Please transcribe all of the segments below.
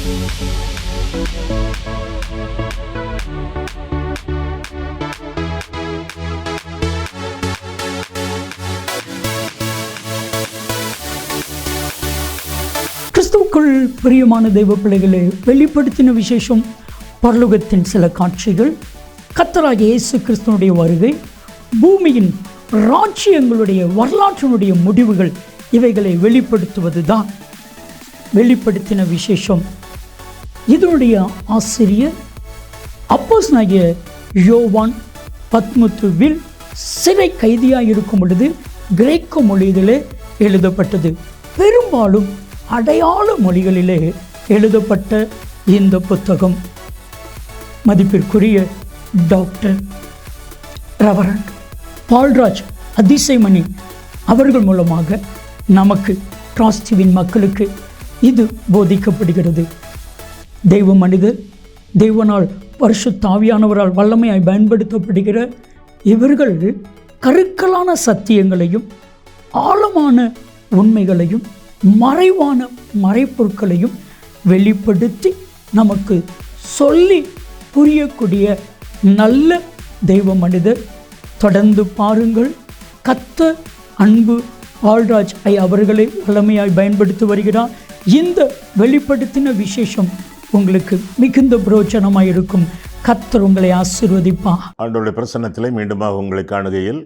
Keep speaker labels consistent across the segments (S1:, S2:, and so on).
S1: கிறிஸ்துவுக்குள் பிரியமான தெய்வ பிள்ளைகளை வெளிப்படுத்தின விசேஷம் பரலோகத்தின் சில காட்சிகள், கர்த்தராகிய இயேசு கிறிஸ்துவனுடைய வருகை, பூமியின் ராஜ்யங்களுடைய வரலாற்றினுடைய முடிவுகள், இவைகளை வெளிப்படுத்துவது தான் வெளிப்படுத்தின விசேஷம். இதனுடைய ஆசிரியர் அப்போஸ்தலனாகிய யோவான் பத்மத்துவில் சிறை கைதியாக இருக்கும் பொழுது கிரேக்க மொழியிலே எழுதப்பட்டது. பெரும்பாலும் அடையாள மொழிகளிலே எழுதப்பட்ட இந்த புத்தகம் மதிப்பிற்குரிய டாக்டர் ரெவரண்ட் பால்ராஜ் அதிசயமணி அவர்கள் மூலமாக நமக்கு டிராஸ்டிவின் மக்களுக்கு இது போதிக்கப்படுகிறது. தெய்வ மனிதர், தெய்வனால் பரிசுத்த ஆவியானவரால் வல்லமையாய் பயன்படுத்தப்படுகிற இவர்கள் கருக்கலான சத்தியங்களையும் ஆழமான உண்மைகளையும் மறைவான மறைப்பொருட்களையும் வெளிப்படுத்தி நமக்கு சொல்லி புரியக்கூடிய நல்ல தெய்வ மனிதர். தொடர்ந்து பாருங்கள். கர்த்தர் அன்பு பால்ராஜ் அவர்களை வல்லமையாய் பயன்படுத்தி வருகிறார். இந்த வெளிப்படுத்தின விசேஷம் உங்களுக்கு மிகுந்த பிரயோஜனமாக இருக்கும். கர்த்தர் உங்களை ஆசீர்வதிப்பார்.
S2: ஆண்டவருடைய பிரசன்னத்திலே மீண்டுமாக உங்களை காணுகையில்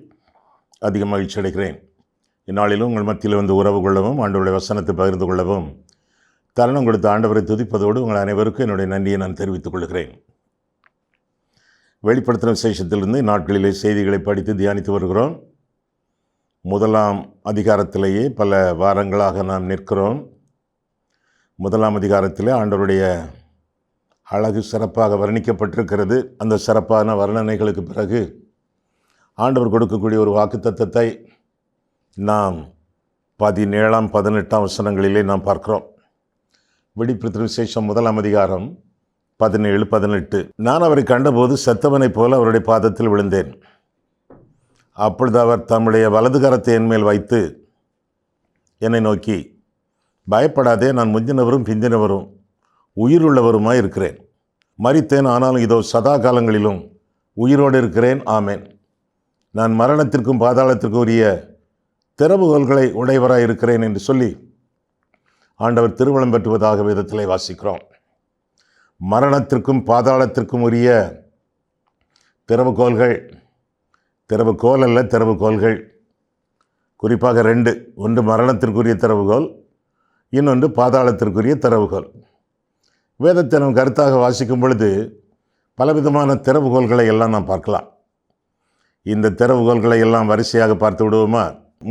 S2: அதிக மகிழ்ச்சி அடைகிறேன். இந்நாளிலும் உங்கள் மத்தியில் வந்து உறவு கொள்ளவும் ஆண்டவருடைய வசனத்தை பகிர்ந்து கொள்ளவும் தருணம் கொடுத்த ஆண்டவரை துதிப்பதோடு உங்கள் அனைவருக்கும் என்னுடைய நன்றியை நான் தெரிவித்துக் கொள்கிறேன். வெளிப்படுத்தின விசேஷத்திலிருந்து நாட்களிலே செய்திகளை படித்து தியானித்து வருகிறோம். முதலாம் அதிகாரத்திலேயே பல வாரங்களாக நாம் நிற்கிறோம். முதலாம் அதிகாரத்திலே ஆண்டவருடைய அழகு சிறப்பாக வர்ணிக்கப்பட்டிருக்கிறது. அந்த சிறப்பான வர்ணனைகளுக்கு பிறகு ஆண்டவர் கொடுக்கக்கூடிய ஒரு வாக்குத்தத்தத்தை நாம் 17, 18 வசனங்களிலே நாம் பார்க்கிறோம். வெளிப்படுத்தின விசேஷம் முதலாம் அதிகாரம் 17, 18. நான் அவரை கண்டபோது செத்தவனைப் போல அவருடைய பாதத்தில் விழுந்தேன். அப்பொழுது அவர் தம்முடைய வலது கரத்தை என்மேல் வைத்து என்னை நோக்கி, பயப்படாதே, நான் முந்தினவரும் பிந்தினவரும் உயிருள்ளவருமாய் இருக்கிறேன். மரித்தேன், ஆனாலும் இதோ சதா காலங்களிலும் உயிரோடு இருக்கிறேன். ஆமேன். நான் மரணத்திற்கும் பாதாளத்திற்கும் உரிய திறவுகோல்களை உடையவராய் இருக்கிறேன் என்று சொல்லி ஆண்டவர் திருவளம் பெற்றுவதாக வேதத்திலே வாசிக்கிறோம். மரணத்திற்கும் பாதாளத்திற்கும் உரிய திறவுகோல்கள், திறவுகோல் அல்ல, திறவுகோல்கள். குறிப்பாக 2. ஒன்று மரணத்திற்குரிய திறவுகோல், இன்னொன்று பாதாளத்திற்குரிய திறவுகோல். வேதத்தை நாம் கருத்தாக வாசிக்கும் பொழுது பலவிதமான திறவுகோல்களை எல்லாம் நாம் பார்க்கலாம். இந்த திறவுகோல்களை எல்லாம் வரிசையாக பார்த்து விடுவோமா?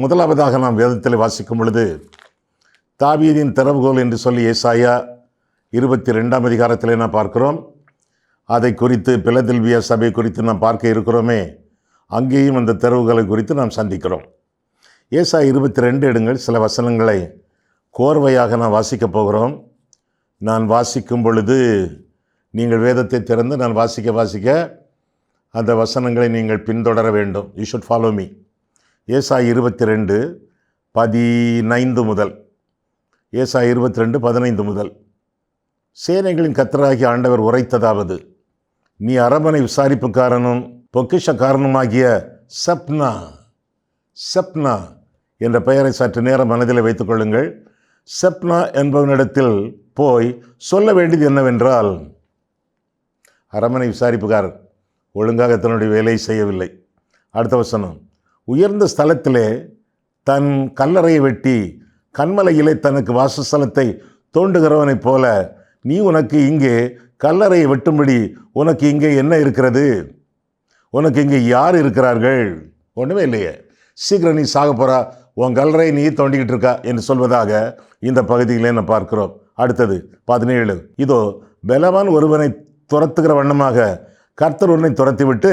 S2: முதலாவதாக நாம் வேதத்தில் வாசிக்கும் பொழுது தாவீதின் திறவுகோல் என்று சொல்லி ஏசாயா 22 அதிகாரத்திலே நாம் பார்க்கிறோம். அதை குறித்து பிலதெல்பியா சபை குறித்து நாம் பார்க்க இருக்கிறோமே, அங்கேயும் அந்த திறவுகளை குறித்து நாம் சந்திக்கிறோம். ஏசாயா 22 எடுங்கள். சில வசனங்களை கோர்வையாக நான் வாசிக்கப் போகிறோம். நான் வாசிக்கும் பொழுது நீங்கள் வேதத்தை திறந்து நான் வாசிக்க அந்த வசனங்களை நீங்கள் பின்தொடர வேண்டும். You should follow me. ஏசாயா 22, 15 முதல். ஏசாயா 22, 15 முதல். சேனைகளின் கர்த்தராகிய ஆண்டவர் உரைத்ததாவது, நீ அரமனை விசாரிப்புக்காரனும் பொக்கிஷக்காரனுமாகிய செப்னா என்ற பெயரை சற்று நேரம் மனதில் வைத்துக் கொள்ளுங்கள். செப்னா என்பவனிடத்தில் போய் சொல்ல வேண்டியது என்னவென்றால், அரமனை விசாரிப்புக்காரர் ஒழுங்காக தன்னுடைய வேலையை செய்யவில்லை. அடுத்த வசனம், உயர்ந்த ஸ்தலத்திலே தன் கல்லறையை வெட்டி கண்மலையிலே தனக்கு வாசஸ்தலத்தை தோண்டுகிறவனைப் போல நீ உனக்கு இங்கே கல்லறையை வெட்டும்படி உனக்கு இங்கே என்ன இருக்கிறது? உனக்கு இங்கே யார் இருக்கிறார்கள்? ஒன்றுமே இல்லையே. சீக்கிரம் நீ சாக போகிறா, உன் கல்லறையை நீ தோண்டிக்கிட்டு இருக்கா என்று சொல்வதாக இந்த பகுதியிலே நான் பார்க்கிறோம். அடுத்தது 17. இதோ பலவான் ஒருவனை துரத்துகிற வண்ணமாக கர்த்தர் உன்னை துரத்திவிட்டு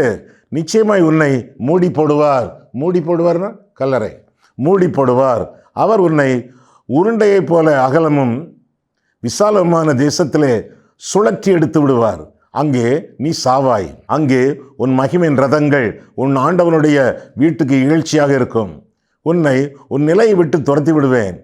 S2: நிச்சயமாய் உன்னை மூடி போடுவார்னா கல்லறை மூடி போடுவார். அவர் உன்னை உருண்டையைப் போல அகலமும் விசாலமான தேசத்திலே சுழற்றி எடுத்து விடுவார். அங்கே நீ சாவாய். அங்கே உன் மகிமையின் ரதங்கள் உன் ஆண்டவனுடைய வீட்டுக்கு இகழ்ச்சியாக இருக்கும். உன்னை உன் நிலையை விட்டு துரத்தி விடுவேன்.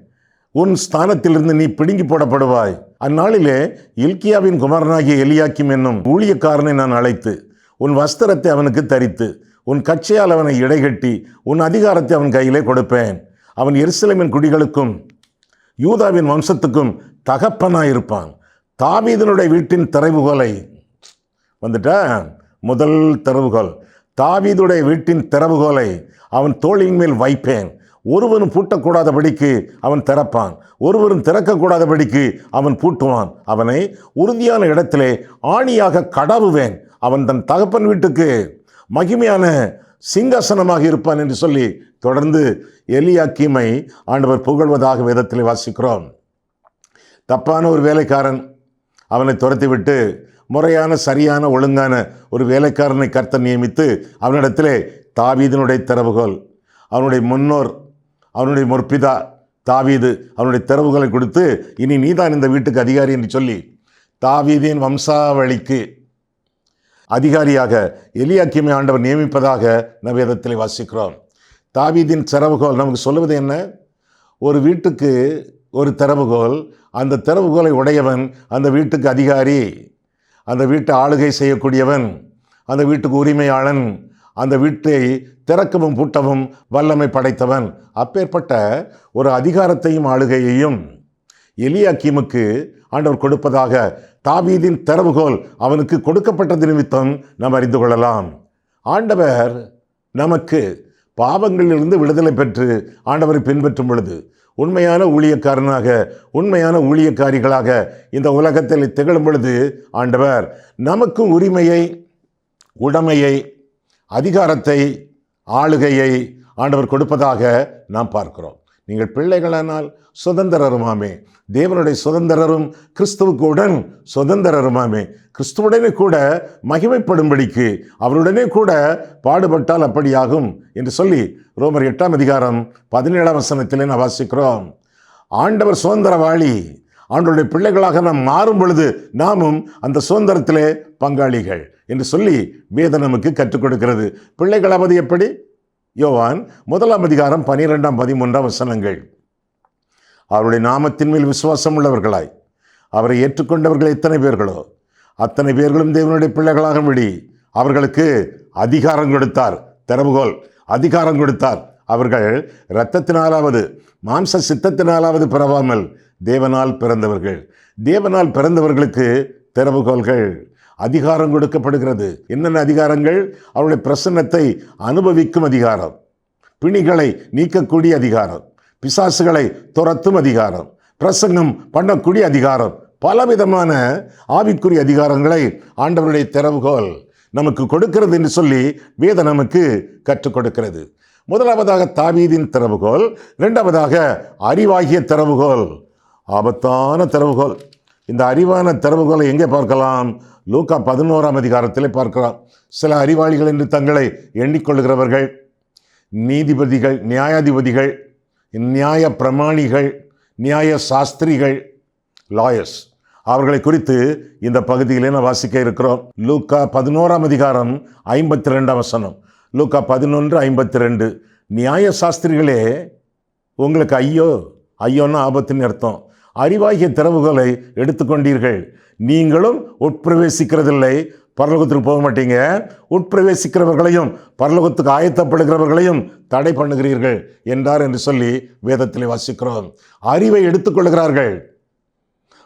S2: உன் ஸ்தானத்திலிருந்து நீ பிடுங்கி போடப்படுவாய். அந்நாளிலே இல்கியாவின் குமாரனாகிய எலியாக்கிம் என்னும் ஊழியக்காரனை நான் அழைத்து உன் வஸ்திரத்தை அவனுக்கு தரித்து உன் கச்சையால் அவனை இடைகட்டி உன் அதிகாரத்தை அவன் கையிலே கொடுப்பேன். அவன் எருசலேமின் குடிகளுக்கும் யூதாவின் வம்சத்துக்கும் தகப்பனாயிருப்பான். தாவீதினுடைய வீட்டின் திறவுகோலை வந்துட்டா முதல் திறவுகோல், தாவீதுடைய வீட்டின் திறவுகோலை அவன் தோளின் மேல் வைப்பேன். ஒருவனும் பூட்டக்கூடாதபடிக்கு அவன் திறப்பான், ஒருவரும் திறக்கக்கூடாதபடிக்கு அவன் பூட்டுவான். அவனை உறுதியான இடத்திலே ஆணியாக கடவுவேன். அவன் தன் தகப்பன் வீட்டுக்கு மகிமையான சிங்காசனமாக இருப்பான் என்று சொல்லி தொடர்ந்து எலியாக்கீமை ஆண்டவர் புகழ்வதாக வேதத்திலே வாசிக்கிறோம். தப்பான ஒரு வேலைக்காரன் அவனை துரத்திவிட்டு முறையான சரியான ஒழுங்கான ஒரு வேலைக்காரனை கர்த்தர் நியமித்து அவனிடத்திலே தாவீதினுடைய திறவுகோல், அவனுடைய முன்னோர், அவனுடைய முற்பிதா தாவீது அவனுடைய திறவுகளை கொடுத்து இனி நீதான் இந்த வீட்டுக்கு அதிகாரி என்று சொல்லி தாவீதின் வம்சாவளிக்கு அதிகாரியாக எலியாக்கீமை ஆண்டவர் நியமிப்பதாக நம் வேதத்திலே வாசிக்கிறோம். தாவீதின் திறவுகோல் நமக்கு சொல்லுவது என்ன? ஒரு வீட்டுக்கு ஒரு திறவுகோல், அந்த திறவுகோலை உடையவன் அந்த வீட்டுக்கு அதிகாரி, அந்த வீட்டை ஆளுகை செய்யக்கூடியவன், அந்த வீட்டுக்கு உரிமையாளன், அந்த வீட்டை திறக்கவும் பூட்டவும் வல்லமை படைத்தவன். அப்பேற்பட்ட ஒரு அதிகாரத்தையும் ஆளுகையையும் எலியாக்கீமுக்கு ஆண்டவர் கொடுப்பதாக தாவீதின் திறவுகோல் அவனுக்கு கொடுக்கப்பட்டது நிமித்தம் நாம் அறிந்து கொள்ளலாம். ஆண்டவர் நமக்கு பாவங்களிலிருந்து விடுதலை பெற்று ஆண்டவரை பின்பற்றும் பொழுது உண்மையான ஊழியக்காரனாக, உண்மையான ஊழியக்காரிகளாக இந்த உலகத்தில் திகழும் பொழுது ஆண்டவர் நமக்கு உரிமையை, உடைமையை, அதிகாரத்தை, ஆளுகையை ஆண்டவர் கொடுப்பதாக நாம் பார்க்கிறோம். நீங்கள் பிள்ளைகளானால் சுதந்திரருமாமே, தேவனுடைய சுதந்திரரும் கிறிஸ்துவுக்கு உடன் சுதந்திரருமாமே, கிறிஸ்துவுடனே கூட மகிமைப்படும்படிக்கு அவருடனே கூட பாடுபட்டால் அப்படியாகும் என்று சொல்லி ரோமர் 8ஆம் அதிகாரம் 17ஆம் வசனத்திலே நாம் வாசிக்கிறோம். ஆண்டவர் சுதந்திரவாளி. ஆண்டவருடைய பிள்ளைகளாக நாம் மாறும் பொழுது நாமும் அந்த சுதந்திரத்திலே பங்காளிகள் என்று சொல்லி வேதம் நமக்கு கற்றுக் கொடுக்கிறது. பிள்ளைகளாவது எப்படி? யோவான் 1ஆம் அதிகாரம் 12ஆம் 13ஆம் வசனங்கள். அவருடைய நாமத்தின் மேல் விசுவாசம் உள்ளவர்களாய் அவரை ஏற்றுக்கொண்டவர்கள் எத்தனை பேர்களோ அத்தனை பேர்களும் தேவனுடைய பிள்ளைகளாகும்படி அவர்களுக்கு அதிகாரம் கொடுத்தார். திறவுகோல், அதிகாரம் கொடுத்தார். அவர்கள் இரத்தத்தினாலாவது மாம்ச சித்தத்தினாலாவது பிறவாமல் தேவனால் பிறந்தவர்கள். தேவனால் பிறந்தவர்களுக்கு திறவுகோல்கள், அதிகாரம் கொடுக்கப்படுகிறது. என்னென்ன அதிகாரங்கள்? அவருடைய பிரசன்னத்தை அனுபவிக்கும் அதிகாரம், பிணிகளை நீக்கக்கூடிய அதிகாரம், பிசாசுகளை துரத்தும் அதிகாரம், பிரசங்கம் பண்ணக்கூடிய அதிகாரம், பலவிதமான ஆவிக்குரிய அதிகாரங்களை ஆண்டவருடைய திறவுகோல் நமக்கு கொடுக்கிறது என்று சொல்லி வேதம் நமக்கு கற்றுக் கொடுக்கிறது. முதலாவதாக தாவீதின் திறவுகோல், இரண்டாவதாக அறிவாகிய திறவுகோல், ஆபத்தான திறவுகோல். இந்த அறிவான திறவுகோலை எங்கே பார்க்கலாம்? லூக்கா 11ஆம் அதிகாரத்திலே பார்க்கலாம். சில அறிவாளிகள் என்று தங்களை எண்ணிக்கொள்கிறவர்கள், நீதிபதிகள், நியாயாதிபதிகள், நியாய பிரமாணிகள், நியாய சாஸ்திரிகள், லாயர்ஸ், அவர்களை குறித்து இந்த பகுதியிலே நான் வாசிக்க இருக்கிறோம். லூக்கா 11ஆம் அதிகாரம் 52ஆம் வசனம். லூக்கா 11:52. நியாய சாஸ்திரிகளே உங்களுக்கு ஐயோ, ஐயோன்னா ஆபத்துன்னு அர்த்தம். அறிவாகிய திறவுகோலை எடுத்துக்கொண்டீர்கள், நீங்களும் உட்பிரவேசிக்கிறதில்லை, பரலோகத்துக்கு போக மாட்டீங்க, உட்பிரவேசிக்கிறவர்களையும் பரலோகத்துக்கு ஆயத்தப்படுகிறவர்களையும் தடை பண்ணுகிறீர்கள் என்றார் என்று சொல்லி வேதத்திலே வாசிக்கிறோம். அறிவை எடுத்துக்கொள்கிறார்கள்,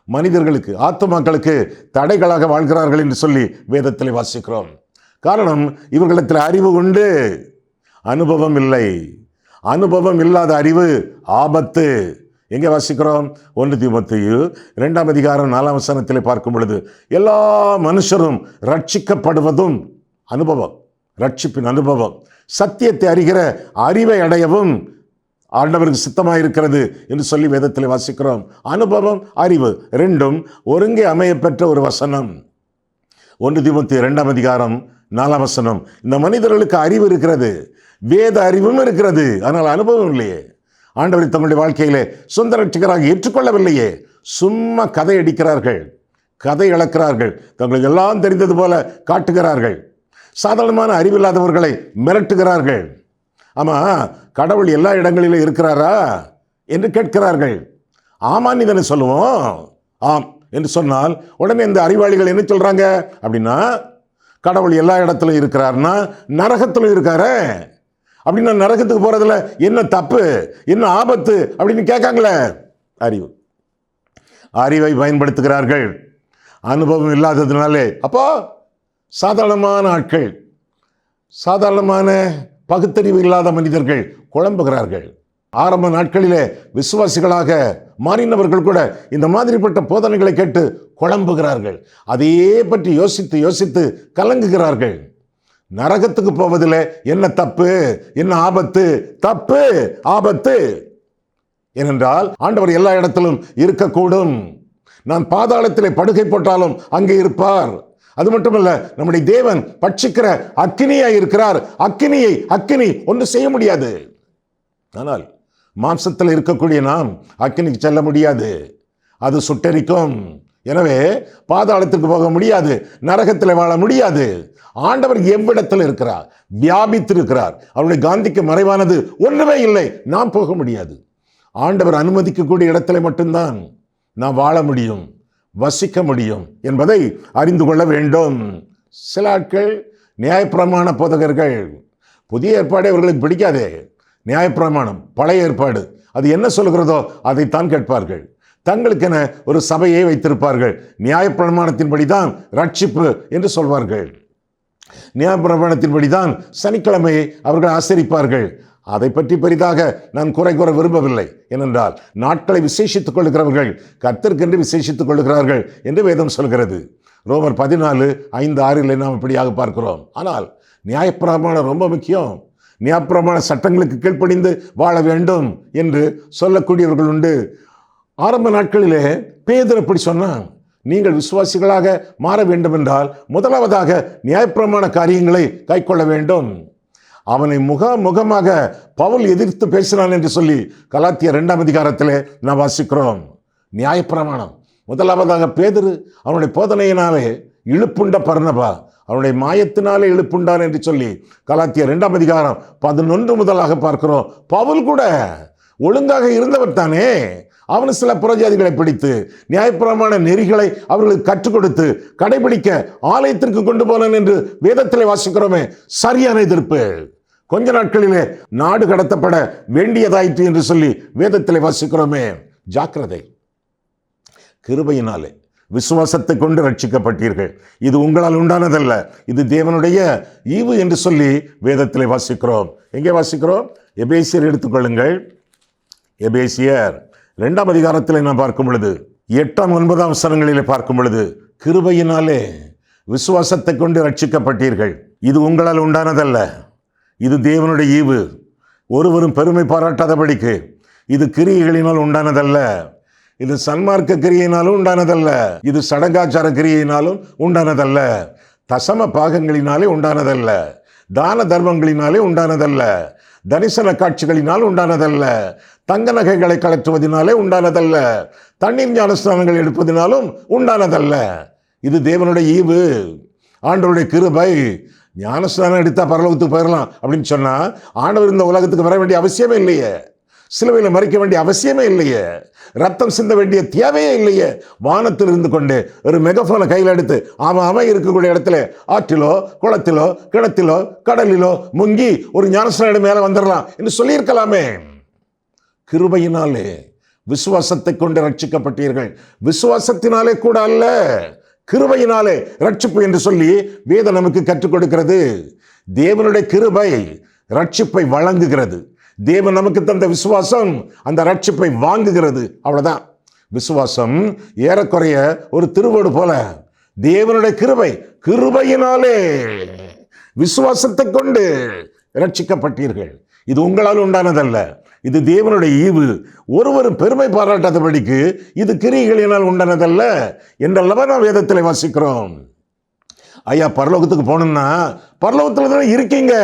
S2: மனிதர்களுக்கு, ஆத்துமாக்களுக்கு தடைகளாக வாழ்கிறார்கள் என்று சொல்லி வேதத்திலே வாசிக்கிறோம். காரணம், இவர்களிடத்தில் அறிவு உண்டு, அனுபவம் இல்லை. அனுபவம் இல்லாத அறிவு ஆபத்து. எங்கே வாசிக்கிறோம்? 1 தீமோத்தேயு 2ஆம் அதிகாரம் 4ஆம் வசனத்திலே பார்க்கும் பொழுது எல்லா மனுஷரும் ரட்சிக்கப்படுவதும் அனுபவம், ரட்சிப்பின் அனுபவம், சத்தியத்தை அறிகிற அறிவை அடையவும் ஆண்டவருக்கு சித்தமாயிருக்கிறது என்று சொல்லி வேதத்திலே வாசிக்கிறோம். அனுபவம், அறிவு ரெண்டும் ஒருங்கே அமையப்பெற்ற ஒரு வசனம். 1 தீமோத்தேயு 2ஆம் அதிகாரம் 4ஆம் வசனம். இந்த மனிதர்களுக்கு அறிவு இருக்கிறது, வேத அறிவும் இருக்கிறது, ஆனால் அனுபவம் இல்லையே. ஆண்டவரை தங்களுடைய வாழ்க்கையிலே சொந்த ரட்சகராக ஏற்றுக்கொள்ளவில்லையே. சும்மா கதை அடிக்கிறார்கள், கதை இழக்கிறார்கள், தங்களுக்கு எல்லாம் தெரிந்தது போல காட்டுகிறார்கள், சாதாரணமான அறிவில்லாதவர்களை மிரட்டுகிறார்கள். ஆமாம், கடவுள் எல்லா இடங்களிலும் இருக்கிறாரா என்று கேட்கிறார்கள். ஆமான்னு தானே சொல்லுவோம். ஆம் என்று சொன்னால் உடனே இந்த அறிவாளிகள் என்ன சொல்றாங்க அப்படின்னா, கடவுள் எல்லா இடத்துலையும் இருக்கிறார்னா நரகத்திலும் இருக்காரு அப்படின்னா நரகத்துக்கு போறதுல என்ன தப்பு, என்ன ஆபத்து அப்படின்னு கேட்காங்களே. அறிவை பயன்படுத்துகிறார்கள், அனுபவம் இல்லாததுனாலே. அப்போ சாதாரணமான ஆட்கள், சாதாரணமான பகுத்தறிவு இல்லாத மனிதர்கள் குழம்புகிறார்கள். ஆரம்ப நாட்களிலே விசுவாசிகளாக மாறினவர்கள் கூட இந்த மாதிரிப்பட்ட போதனைகளை கேட்டு குழம்புகிறார்கள். அதையே பற்றி யோசித்து யோசித்து கலங்குகிறார்கள். நரகத்துக்கு போவதில் என்ன தப்பு, என்ன ஆபத்து? தப்பு, ஆபத்து. ஏனென்றால் ஆண்டவர் எல்லா இடத்திலும் இருக்கக்கூடும். நான் பாதாளத்திலே படுகை போட்டாலும் அங்கே இருப்பார். அது மட்டுமல்ல, நம்முடைய தேவன் பட்சிக்கிற அக்கினியாய் இருக்கிறார். அக்கினி ஒன்று செய்ய முடியாது. ஆனால் மாம்சத்தில் இருக்கக்கூடிய நாம் அக்கினிக்கு செல்ல முடியாது, அது சுட்டெரிக்கும். எனவே பாதாளத்துக்கு போக முடியாது, நரகத்தில் வாழ முடியாது. ஆண்டவர் எவ்விடத்தில் இருக்கிறார், வியாபித்திருக்கிறார். அவருடைய காந்திக்கு மறைவானது ஒன்றுமே இல்லை. நாம் போக முடியாது. ஆண்டவர் அனுமதிக்கக்கூடிய இடத்துல மட்டும்தான் நாம் வாழ முடியும், வசிக்க முடியும் என்பதை அறிந்து கொள்ள வேண்டும். சில ஆட்கள் நியாயப்பிரமாண போதகர்கள், புதிய ஏற்பாடு அவர்களுக்கு பிடிக்காதே. நியாயப்பிரமாணம் பழைய ஏற்பாடு அது என்ன சொல்கிறதோ அதைத்தான் கேட்பார்கள். தங்களுக்கென ஒரு சபையை வைத்திருப்பார்கள். நியாயப்பிரமாணத்தின்படி தான் ரட்சிப்பு என்று சொல்வார்கள். நியாயப்பிரமாணத்தின்படி தான் சனிக்கிழமையை அவர்கள் ஆசரிப்பார்கள். அதை பற்றி பெரிதாக நான் குறை கூற விரும்பவில்லை. ஏனென்றால் நாட்களை விசேஷித்துக் கொள்கிறவர்கள் கர்த்தருக்கென்று விசேஷித்துக் கொள்கிறார்கள் என்று வேதம் சொல்கிறது. ரோமர் 14:5-6 நாம் இப்படியாக பார்க்கிறோம். ஆனால் நியாயப்பிரமாணம் ரொம்ப முக்கியம். நியாயப்பிரமாண சட்டங்களுக்கு கீழ்ப்படிந்து வாழ வேண்டும் என்று சொல்லக்கூடியவர்கள் உண்டு. ஆரம்ப நாட்களிலே பேதுரு அப்படி சொன்னான், நீங்கள் விசுவாசிகளாக மாற வேண்டும் என்றால் முதலாவதாக நியாயப்பிரமாண காரியங்களை கைக்கொள்ள வேண்டும். அவனை முகமாக பவுல் எதிர்த்து பேசினான் என்று சொல்லி கலாத்தியர் 2ஆம் அதிகாரத்திலே நாம் வாசிக்கிறோம். நியாயப்பிரமாணம் முதலாவதாக பேதுரு அவனுடைய போதனையினாலே இழுப்புண்ட பர்னபா அவனுடைய மாயத்தினாலே இழுப்புண்டான் என்று சொல்லி கலாத்தியர் 2ஆம் அதிகாரம் 11 முதலாக பார்க்கிறோம். பவுல் கூட ஒழுங்காக இருந்தவர் தானே. அவனு சில புறஜாதிகளை பிடித்து நியாயப்பிரமாண நெறிகளை அவர்களுக்கு கற்றுக் கொடுத்து கடைபிடிக்க ஆலயத்திற்கு கொண்டு போனான் என்று வேதத்திலே வாசிக்கிறோமே. சரியான எதிர்ப்பு. கொஞ்ச நாட்களிலே நாடு கடத்தப்பட வேண்டியதாயிற்று என்று சொல்லி வேதத்திலே வாசிக்கிறோமே. ஜாக்கிரதை. கிருபையினாலே விசுவாசத்தை கொண்டு ரட்சிக்கப்பட்டீர்கள், இது உங்களால் உண்டானதல்ல, இது தேவனுடைய ஈவு என்று சொல்லி வேதத்திலே வாசிக்கிறோம். எங்கே வாசிக்கிறோம்? எபேசியர் எடுத்துக்கொள்ளுங்கள். எபேசியர் 2ஆம் அதிகாரத்தில் நாம் பார்க்கும் பொழுது 8ஆம் 9ஆம் வசனங்களிலே பார்க்கும் பொழுது, கிருபையினாலே விசுவாசத்தை கொண்டு ரட்சிக்கப்பட்டீர்கள், இது உங்களால் உண்டானதல்ல, இது தேவனுடைய ஈவு, ஒருவரும் பெருமை பாராட்டாதபடிக்கு, இது கிரியைகளினால் உண்டானதல்ல, இது சன்மார்க்க கிரியையினாலும் உண்டானதல்ல, இது சடங்காச்சார கிரியையினாலும் உண்டானதல்ல, தசம பாகங்களினாலே உண்டானதல்ல, தான தர்மங்களினாலே உண்டானதல்ல, தரிசன காட்சிகளினால் உண்டானதல்ல, தங்க நகைகளை கலற்றுவதனாலே உண்டானதல்ல, தண்ணீர் ஞானஸ்நானங்கள் எடுப்பதினாலும் உண்டானதல்ல, இது தேவனுடைய ஈவு, ஆண்டவருடைய கிருபை. ஞானஸ்நானம் எடுத்தா பரலோகத்துக்கு போயிடலாம் அப்படின்னு சொன்னா ஆண்டவர் இந்த உலகத்துக்கு வர வேண்டிய அவசியமே இல்லையே, சிலுவையில் மறிக்க வேண்டிய அவசியமே இல்லையே, ரத்தம் சிந்த வேண்டிய தேவையே இல்லையே. வானத்தில் இருந்து கொண்டு ஒரு மெகாஃபோனை கையில் எடுத்து அவன் இருக்கக்கூடிய இடத்துல ஆற்றிலோ குளத்திலோ கிணத்திலோ கடலிலோ முங்கி ஒரு ஞானஸ்நானம் மேலே வந்துடலாம் என்று சொல்லியிருக்கலாமே. கிருபையினாலே விசுவாசத்தை கொண்டு ரட்சிக்கப்பட்டீர்கள், விசுவாசத்தினாலே கூட அல்ல, கிருபையினாலே ரட்சிப்பு என்று சொல்லி வேதம் நமக்கு கற்றுக் கொடுக்கிறது. தேவனுடைய கிருபை ரட்சிப்பை வழங்குகிறது. தேவன் நமக்கு தந்த விசுவாசம் அந்த ரட்சிப்பை வாங்குகிறது. அவ்வளவுதான். விசுவாசம் ஏறக்குறைய ஒரு திருவோடு போல. தேவனுடைய கிருபையினாலே விசுவாசத்தை கொண்டு ரட்சிக்கப்பட்டீர்கள், இது உங்களால் உண்டானதல்ல, இது தேவனுடைய ஈவு, ஒருவரும் பெருமை பாராட்டாதபடிக்கு, இது கிரியைகளினால் உண்டானதல்ல என்றல்லவா நாம் வேதத்தில் வாசிக்கிறோம். ஐயா, பரலோகத்துக்கு போகணும்னா பரலோகத்தில் தானே இருக்கீங்க.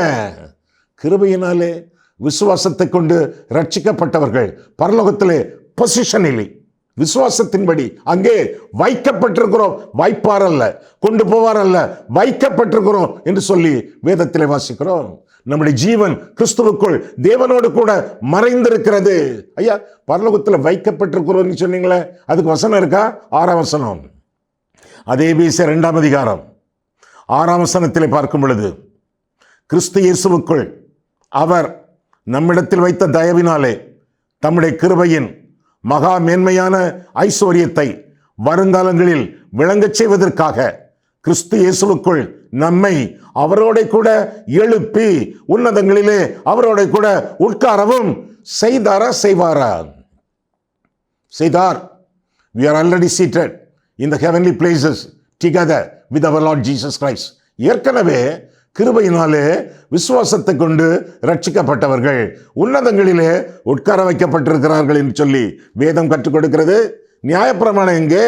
S2: கிருபையினாலே விசுவாசத்தை கொண்டு ரட்சிக்கப்பட்டவர்கள் பரலோகத்திலே பொசிஷன் இல்லை, விசுவாசத்தின்படி அங்கே வைக்கப்பட்டிருக்கிறோம். வைப்பார் அல்ல, கொண்டு போவார் அல்ல, வைக்கப்பட்டிருக்கிறோம் என்று சொல்லி வேதத்திலே வாசிக்கிறோம். நம்முடைய ஜீவன் கிறிஸ்துவுக்குள் தேவனோடு கூட மறைந்திருக்கிறது. ஐயா, பரலோகத்தில் வைக்கப்பட்டிருக்கிறோம்னு சொன்னீங்களே, அதுக்கு வசனம் இருக்கா? 6ஆம் வசனம், அதே எபேசியர் 2ஆம் அதிகாரம் 6ஆம் வசனத்திலே பார்க்கும் பொழுது, கிறிஸ்து இயேசுவுக்குள் அவர் நம்மிடத்தில் வைத்த தயவினாலே தம்முடைய கிருபையின் மகா மேன்மையான ஐஸ்வர்யத்தை வருங்காலங்களில் விளங்கச் செய்வதற்காக கிறிஸ்து இயேசுவுக்குள் நம்மை அவரோட கூட எழுப்பி உன்னதங்களிலே அவரோட கூட உட்காரவும் செய்தாரா செய்வாரா? செய்தார். We are already seated in the heavenly places together with our Lord Jesus Christ. ஏற்கனவே கிருபையினாலே விசுவாசத்தை கொண்டு ரட்சிக்கப்பட்டவர்கள் உன்னதங்களிலே உட்கார வைக்கப்பட்டிருக்கிறார்கள் என்று சொல்லி வேதம் கற்றுக் கொடுக்கிறது. நியாயப்பிரமாணம் எங்கே?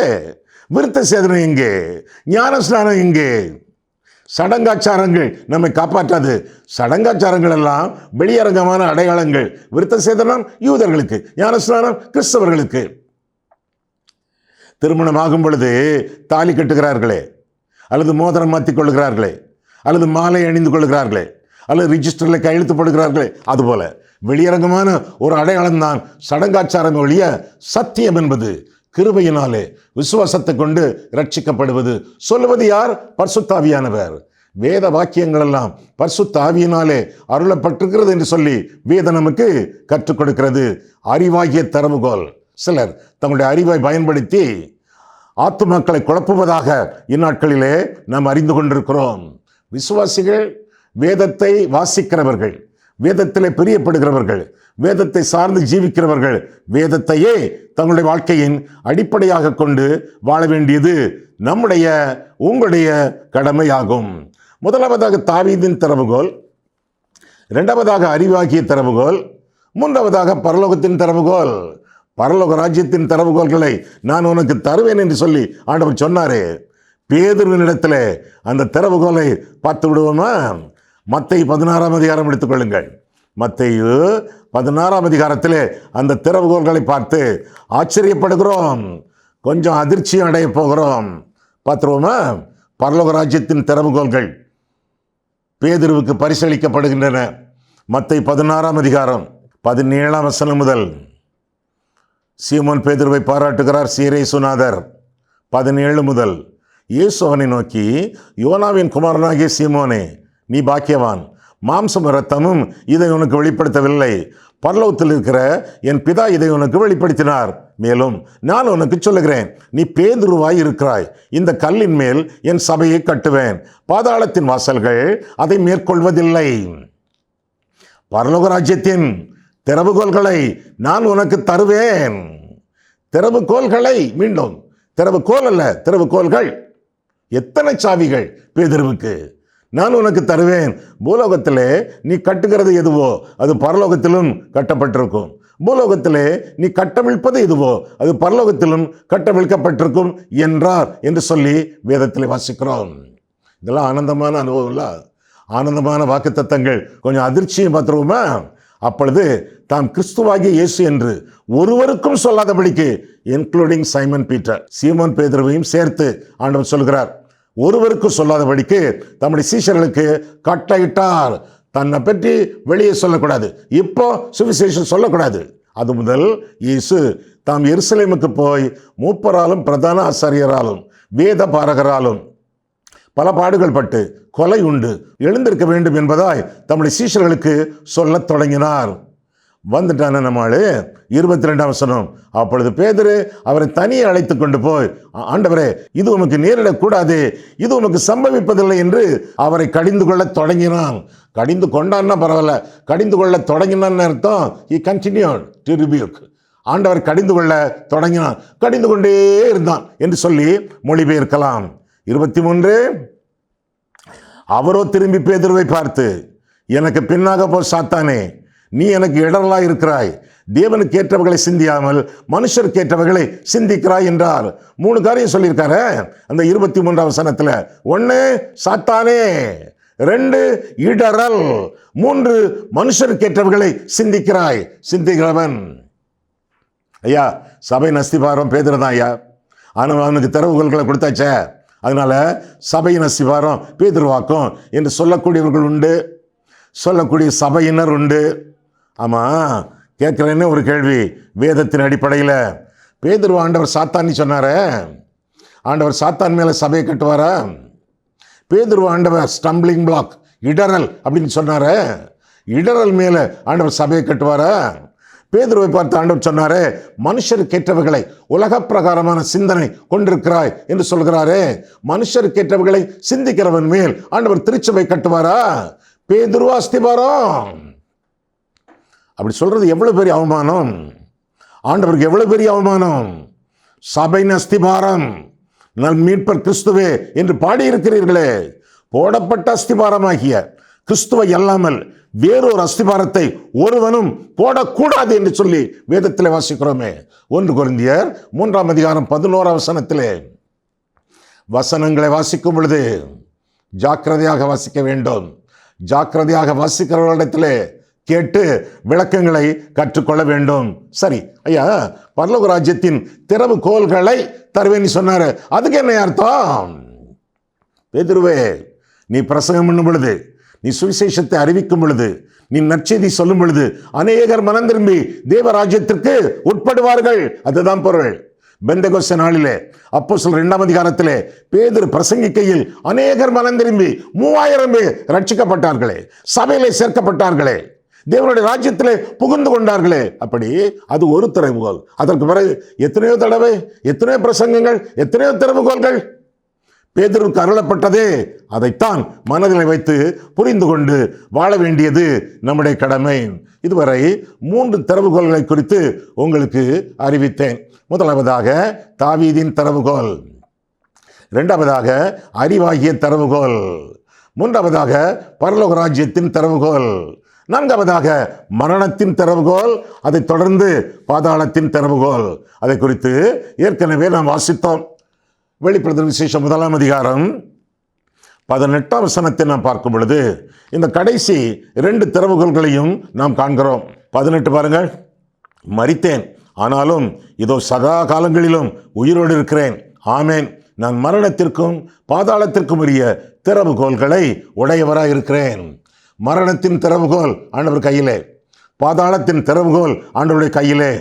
S2: விருத்த சேதனம் எங்கே? ஞானஸ்நானம் எங்கே? சடங்காச்சாரங்கள் நம்மை காப்பாற்றாது. சடங்காச்சாரங்கள் எல்லாம் வெளியரங்கமான அடையாளங்கள். விருத்த சேதனம் யூதர்களுக்கு, ஞானஸ்நானம் கிறிஸ்தவர்களுக்கு. திருமணம் ஆகும் பொழுது தாலி கட்டுகிறார்களே, அல்லது மோதிரம் மாற்றிக் கொள்கிறார்களே, அல்லது மாலை அணிந்து கொள்கிறார்களே, அல்லது ரிஜிஸ்டரில் கையெழுத்து போடுகிறார்களே, அதுபோல வெளியரங்கமான ஒரு அடையாளம் தான் சடங்காச்சாரம் ஒழிய சத்தியம் என்பது கிருபையினாலே விசுவாசத்தை கொண்டு ரட்சிக்கப்படுவது. சொல்லுவது யார்? பரிசுத்த ஆவியானவர். வேத வாக்கியங்கள் எல்லாம் பரிசுத்த ஆவியினாலே அருளப்பட்டிருக்கிறது என்று சொல்லி வேதம் நமக்கு கற்றுக் கொடுக்கிறது. அறிவாகிய திறவுகோல். சிலர் தங்களுடைய அறிவை பயன்படுத்தி ஆத்துமாக்களை குழப்புவதாக இந்நாட்களிலே நாம் அறிந்து கொண்டிருக்கிறோம். விசுவாசிகள், வேதத்தை வாசிக்கிறவர்கள், வேதத்திலே பிரியப்படுகிறவர்கள், வேதத்தை சார்ந்து ஜீவிக்கிறவர்கள், வேதத்தையே தங்களுடைய வாழ்க்கையின் அடிப்படையாக கொண்டு வாழ வேண்டியது நம்முடைய உங்களுடைய கடமையாகும். முதலாவதாக தாவீதின் திறவுகோல், இரண்டாவதாக அறிவாகிய திறவுகோல், மூன்றாவதாக பரலோகத்தின் திறவுகோல். பரலோக ராஜ்யத்தின் திறவுகோல்களை நான் உனக்கு தருவேன் என்று சொல்லி ஆண்டவர் சொன்னாரே. பேதுருவினிடத்தில் அந்த திறவுகோலை பார்த்து விடுவோமா? மத்தேயு 16ஆம் அதிகாரம் எடுத்துக்கொள்ளுங்கள். மத்தேயு 16ஆம் அதிகாரத்திலே அந்த திறவுகோல்களை பார்த்து ஆச்சரியப்படுகிறோம், கொஞ்சம் அதிர்ச்சியும் அடைய போகிறோம். பார்த்துருவோமா? பரலோக ராஜ்யத்தின் திறவுகோல்கள் பேதுருவுக்கு பரிசளிக்கப்படுகின்றன. மத்தேயு 16ஆம் அதிகாரம் 17ஆம் வசனம் முதல் சீமோன் பேதுருவை பாராட்டுகிறார் சீரேசுநாதர். 17 முதல், இயேசு அவனை நோக்கி, யோனாவின் குமாரனாகிய சீமோனே, நீ பாக்கியவான், மாம்சம் இரத்தமும் இதை உனக்கு வெளிப்படுத்தவில்லை, பரலோகத்தில் இருக்கிற என் பிதா இதை உனக்கு வெளிப்படுத்தினார். மேலும் நான் உனக்கு சொல்லுகிறேன், நீ பேதுருவாய் இருக்கிறாய், இந்த கல்லின் மேல் என் சபையை கட்டுவேன், பாதாளத்தின் வாசல்கள் அதை மேற்கொள்வதில்லை. பரலோக ராஜ்யத்தின் திறவுகோல்களை நான் உனக்கு தருவேன். திறவுகோல்களை, மீண்டும் திறவுகோல் அல்ல, திறவுகோல்கள். எத்தனை சாவிகள் பேதுருவுக்கு! நான் உனக்கு தருவேன். பூலோகத்திலே நீ கட்டுகிறது எதுவோ அது பரலோகத்திலும் கட்டப்பட்டிருக்கும், பூலோகத்திலே நீ கட்டவிழ்ப்பது எதுவோ அது பரலோகத்திலும் கட்டவிழ்க்கப்பட்டிருக்கும் என்றார் என்று சொல்லி வேதத்தில் வாசிக்கிறோம். இதெல்லாம் ஆனந்தமான அனுபவம் இல்லை, ஆனந்தமான வாக்குத்தத்தங்கள். கொஞ்சம் அதிர்ச்சியை பார்த்துருவோமா? அப்பொழுது தாம் கிறிஸ்துவாகிய இயேசு என்று ஒருவருக்கும் சொல்லாதபடிக்கு, இன்க்ளூடிங் சைமன் பீட்டர், சீமோன் பேதுருவையும் சேர்த்து ஆண்டவர் சொல்கிறார், ஒருவருக்கும் சொல்லாதபடிக்கு தம்முடைய சீஷர்களுக்கு கட்டளையிட்டார். தன்னை பற்றி வெளியே சொல்லக்கூடாது, இப்போ சுவிசேஷம் சொல்லக்கூடாது. அது முதல் இயேசு தாம் எருசலேமுக்கு போய் மூப்பராலும் பிரதான ஆசாரியராலும் வேத பாரகராலும் பல பாடுகள் பட்டு கொலை உண்டு எழுந்திருக்க வேண்டும் என்பதாய் தம்முடைய சீஷர்களுக்கு சொல்லத் தொடங்கினார். வந்துட்டான நம்மளு 22ஆம் வசனம். அப்பொழுது பேதுரு அவரை தனியே அழைத்து கொண்டு போய், ஆண்டவரே, இது உமக்கு நேரிடக்கூடாது, இது உமக்கு சம்பவிப்பதில்லை என்று அவரை கடிந்து கொள்ள தொடங்கினான். கடிந்து கொண்டான்னா பரவாயில்ல, கடிந்து கொள்ள தொடங்கினான்னு அர்த்தம் he continued to rebuke. ஆண்டவர் கடிந்து கொள்ள தொடங்கினான், கடிந்து கொண்டே இருந்தான் என்று சொல்லி மொழிபெயர்க்கலாம். 23, அவரோ திரும்பி பேதுருவை பார்த்து, எனக்கு பின்னாக போ சாத்தானே, நீ எனக்கு இடரலாய் இருக்கிறாய், தேவனுக்கு ஏற்றவர்களை சிந்தியாமல் மனுஷருக்கு ஏற்றவர்களை சிந்திக்கிறாய் என்றார். 3 காரியம் சொல்லியிருக்காரு அந்த 23ஆம் வசனத்தில். 1 சாத்தானே, 2 இடரல், 3 மனுஷருக்கு ஏற்றவர்களை சிந்திக்கிறாய், சிந்திக்கிறவன். ஐயா, சபையின் அஸ்திபாரம் பேதுரு தான் ஐயா. ஆனால் அவனுக்கு திறவுகோல்களை கொடுத்தாச்சே, அதனால சபையின் அஸ்திபாரம் பேதுருவாக்கும் என்று சொல்லக்கூடியவர்கள் உண்டு. சொல்லக்கூடிய சபையினர் உண்டு. ஆமாம், கேட்குறேன்னு ஒரு கேள்வி. வேதத்தின் அடிப்படையில் பேதுரு ஆண்டவர் சாத்தான்னு சொன்னாரே, ஆண்டவர் சாத்தான் மேலே சபையை கட்டுவாரா? பேதுரு ஆண்டவர் ஸ்டம்பிளிங் பிளாக், இடரல் அப்படின்னு சொன்னாரே, இடரல் மேலே ஆண்டவர் சபையை கட்டுவாரா? பேதுருவை பார்த்து ஆண்டவர் சொன்னாரே, மனுஷருக்கேற்றவர்களை உலக பிரகாரமான சிந்தனை கொண்டிருக்கிறாய் என்று சொல்கிறாரே, மனுஷருக்கேற்றவர்களை சிந்திக்கிறவன் மேல் ஆண்டவர் திருச்சபை கட்டுவாரா? பேதுருவா அஸ்திபாரம்? அப்படி சொல்றது எவ்வளவு பெரிய அவமானம்! ஆண்டவருக்கு எவ்வளவு பெரிய அவமானம்! சபையின் அஸ்திபாரம் நல் மீட்பர் கிறிஸ்துவே என்று பாடியிருக்கிறீர்களே, போடப்பட்ட அஸ்திபாரமாகிய கிறிஸ்துவை அல்லாமல் வேறொரு அஸ்திபாரத்தை ஒருவனும் போடக்கூடாது என்று சொல்லி வேதத்தில் வாசிக்கிறோமே. 1 கொரிந்தியர் 3ஆம் அதிகாரம் 11ஆம் வசனத்திலே வசனங்களை வாசிக்கும் பொழுது ஜாக்கிரதையாக வாசிக்க வேண்டும். ஜாக்கிரதையாக வாசிக்கிறவர்களிடத்திலே கேட்டு விளக்கங்களை கற்றுக்கொள்ள வேண்டும். சரி ஐயா, பரலோக ராஜ்யத்தின் திறவுகோல்களை தருவேன்னு சொன்னாரு, அதுக்கு என்ன அர்த்தம்? பேதுருவே, நீ பிரசங்கம் பண்ணும் பொழுது, நீ சுவிசேஷத்தை அறிவிக்கும் பொழுது, நீ நற்செய்தி சொல்லும் பொழுது அநேகர் மனம் திரும்பி தேவராஜ்யத்திற்கு உட்படுவார்கள். அதுதான் பொருள். பெந்தெகோஸ்தே நாளிலே அப்போஸ்தலர் 2ஆம் அதிகாரத்திலே பேதுரு பிரசங்கிக்கையில் அநேகர் மனம் திரும்பி 3000 பேர் ரட்சிக்கப்பட்டார்களே, சபையிலே சேர்க்கப்பட்டார்களே, தேவனுடைய ராஜ்யத்திலே புகுந்து கொண்டார்களே. அப்படி அது ஒரு திறவுகோல். அதற்கு பிறகு எத்தனையோ தடவை, எத்தனையோ பிரசங்கங்கள், எத்தனையோ திறவுகோல்கள் பேதுருக்கு அருளப்பட்டதே. அதைத்தான் மனதில் வைத்து புரிந்து கொண்டு வாழ வேண்டியது நம்முடைய கடமை. இதுவரை 3 திறவுகோல்களை குறித்து உங்களுக்கு அறிவித்தேன். முதலாவதாக தாவீதின் திறவுகோல், 2ஆவதாக அறிவாகிய திறவுகோல், 3ஆவதாக பரலோக ராஜ்யத்தின் திறவுகோல், 4ஆவதாக மரணத்தின் திறவுகோல், அதைத் தொடர்ந்து பாதாளத்தின் திறவுகோல். அதை குறித்து ஏற்கனவே நாம் வாசித்தோம். வெளிப்படுத்தல் விசேஷம் 1ஆம் அதிகாரம் 18ஆம் வசனத்தை நாம் பார்க்கும் பொழுது இந்த கடைசி 2 திறவுகோல்களையும் நாம் காண்கிறோம். 18 பாருங்கள். மரித்தேன், ஆனாலும் இதோ சதா காலங்களிலும் உயிரோடு இருக்கிறேன். ஆமேன். நான் மரணத்திற்கும் பாதாளத்திற்கும் உரிய திறவுகோல்களை உடையவராக இருக்கிறேன். மரணத்தின் திறவுகோல் ஆண்டவர் கையிலே, பாதாளத்தின் திறவுகோல் ஆண்டவருடைய கையிலே.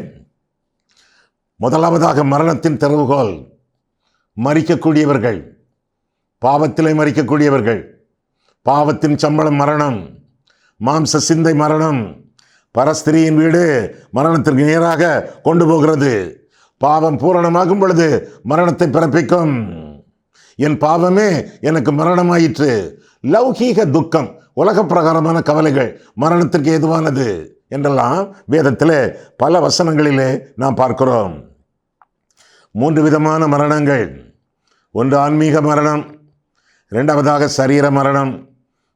S2: முதலாவதாக மரணத்தின் திறவுகோல். மரிக்கக்கூடியவர்கள், பாவத்திலே மரிக்கக்கூடியவர்கள், பாவத்தின் சம்பளம் மரணம், மாம்ச சிந்தை மரணம், பரஸ்திரியின் வீடு மரணத்திற்கு நேராக கொண்டு போகிறது. பாவம் பூரணமாகும் பொழுது மரணத்தை பிறப்பிக்கும். என் பாவமே எனக்கு மரணமாயிற்று. லௌகீக துக்கம், உலக பிரகாரமான கவலைகள் மரணத்திற்கு ஏதுவானது என்றெல்லாம் வேதத்திலே பல வசனங்களிலே நாம் பார்க்கிறோம். 3 விதமான மரணங்கள். ஒன்று ஆன்மீக மரணம், 2ஆவதாக சரீர மரணம்,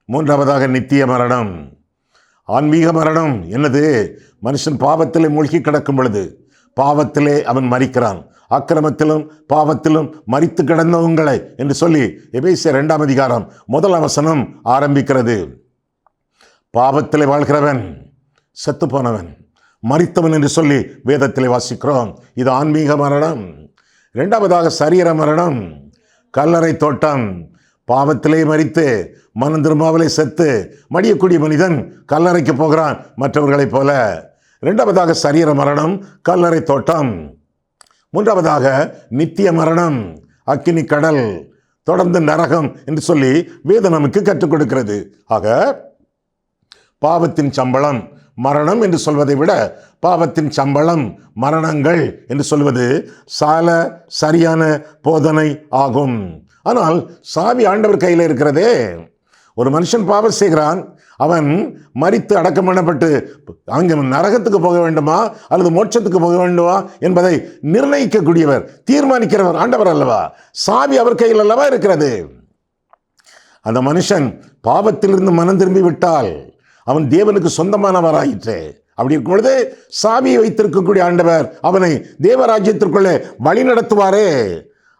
S2: 3ஆவதாக நித்திய மரணம். ஆன்மீக மரணம் என்னது? மனுஷன் பாவத்திலே மூழ்கி கிடக்கும் பொழுது பாவத்திலே அவன் மரிக்கிறான். அக்கிரமத்திலும் பாவத்திலும் மரித்து கிடந்தவங்களை என்று சொல்லி எபேசியர் 2ஆம் அதிகாரம் 1ஆம் வசனம் ஆரம்பிக்கிறது. பாவத்திலே வாழ்கிறவன் செத்து போனவன், மரித்தவன் என்று சொல்லி வேதத்திலே வாசிக்கிறோம். இது ஆன்மீக மரணம். 2ஆவதாக சரீர மரணம், கல்லறை தோட்டம். பாவத்திலே மரித்து மனம் திரும்பாமலே செத்து மடியக்கூடிய மனிதன் கல்லறைக்கு போகிறான் மற்றவர்களைப் போல. 2ஆவதாக சரீர மரணம், கல்லறை தோட்டம். 3ஆவதாக நித்திய மரணம், அக்கினி கடல், தொடர்ந்து நரகம் என்று சொல்லி வேதம் நமக்கு கற்றுக் கொடுக்கிறது. ஆக பாவத்தின் சம்பளம் மரணம் என்று சொல்வதை விட பாவத்தின் சம்பளம் மரணங்கள் என்று சொல்வது சால சரியான போதனை ஆகும். ஆனால் சாவி ஆண்டவர் கையில் இருக்கிறதே. ஒரு மனுஷன் பாவம் செய்கிறான், அவன் மரித்து அடக்கம் பண்ணப்பட்டு அங்கே நரகத்துக்கு போக வேண்டுமா அல்லது மோட்சத்துக்கு போக வேண்டுமா என்பதை நிர்ணயிக்கக்கூடியவர், தீர்மானிக்கிறவர் ஆண்டவர் அல்லவா? சாவி அவர் கையில் அல்லவா இருக்கிறது. அந்த மனுஷன் பாவத்திலிருந்து மனம் திரும்பி விட்டால் அவன் தேவனுக்கு சொந்தமானவராயிற்றே. அப்படி இருக்கும் பொழுது சாவியை வைத்திருக்கக்கூடிய ஆண்டவர் அவனை தேவராஜ்யத்திற்குள்ளே வழி நடத்துவாரே.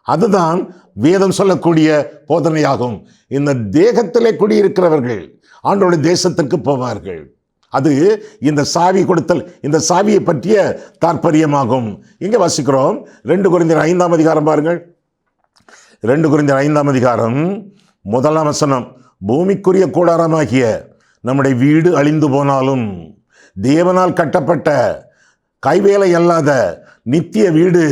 S2: அதுதான் வேதம் சொல்லக்கூடிய போதனையாகும். இந்த தேகத்திலே குடியிருக்கிறவர்கள் ஆண்டவருடைய தேசத்திற்கு போவார்கள். அது இந்த சாவி கொடுத்தல், இந்த சாவியை பற்றிய தாற்பயமாகும். இங்கே வாசிக்கிறோம் 2 கொரிந்தியர் 5ஆம் அதிகாரம் பாருங்கள். 2 கொரிந்தியர் 5ஆம் அதிகாரம் 1ஆம் வசனம். பூமிக்குரிய கூடாரமாகிய நம்முடைய வீடு அழிந்து போனாலும் தேவனால் கட்டப்பட்ட கைவேலை அல்லாத நித்திய வீடு